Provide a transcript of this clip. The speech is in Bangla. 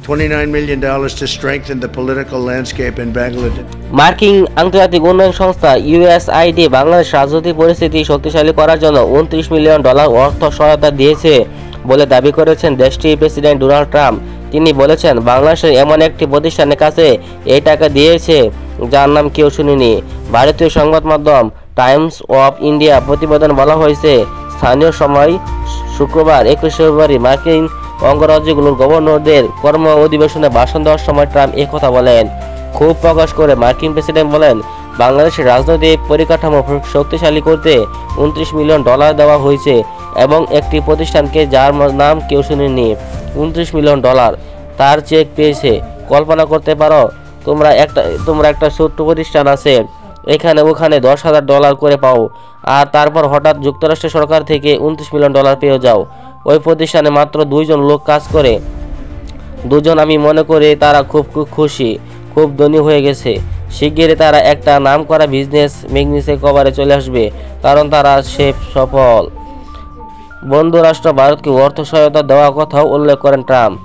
$29 million to strengthen the political landscape in Bangladesh. মার্কিন আন্তর্জাতিক উন্নয়ন সংস্থা ইউএসআইডি বাংলাদেশ রাজনৈতিক পরিস্থিতি শক্তিশালী করার জন্য $29 মিলিয়ন অর্থ সহায়তা দিয়েছে বলে দাবি করেছেন দেশটির প্রেসিডেন্ট ডোনাল্ড ট্রাম্প। তিনি বলেছেন, বাংলাদেশের এমন একটি প্রতিষ্ঠানের কাছে এই টাকা দিয়েছে যার নাম কেউ শুনেনি। ভারতীয় সংবাদ মাধ্যম টাইমস অফ ইন্ডিয়া প্রতিবেদন বলা হয়েছে, স্থানীয় সময় শুক্রবার 21 ফেব্রুয়ারি মার্কিন অঙ্গরাজ্যগুলোর গভর্নরদের কর্ম অধিবেশনে ভাষণ দেওয়ার সময় ট্রাম্প এই কথা বলেন। ক্ষোভ প্রকাশ করে মার্কিন প্রেসিডেন্ট বলেন, বাংলাদেশের রাজনৈতিক পরিকাঠামো শক্তিশালী করতে $29 মিলিয়ন দেওয়া হয়েছে এবং একটি প্রতিষ্ঠানকে যার নাম কেউ শুনেনি। $29 মিলিয়ন তার চেক পেয়েছে। কল্পনা করতে পারো, তোমরা একটা ছোট্ট প্রতিষ্ঠান আছে, এখানে ওখানে $10,000 করে পাও, আর তারপর হঠাৎ যুক্তরাষ্ট্র সরকার থেকে $29 মিলিয়ন পেয়ে যাও। ওই প্রতিষ্ঠানে মাত্র 2 জন লোক কাজ করে। 2 জন। আমি মনে করি তারা খুব খুশি, খুব ধনী হয়ে গেছে। শিগগিরই তারা একটা নামকরা বিজনেস ম্যাগজিনে কভারে চলে আসবে, কারণ তারা সফল। বন্ধু রাষ্ট্র ভারতকে অর্থ সহায়তা দেওয়ার কথাও উল্লেখ করেন ট্রাম্প।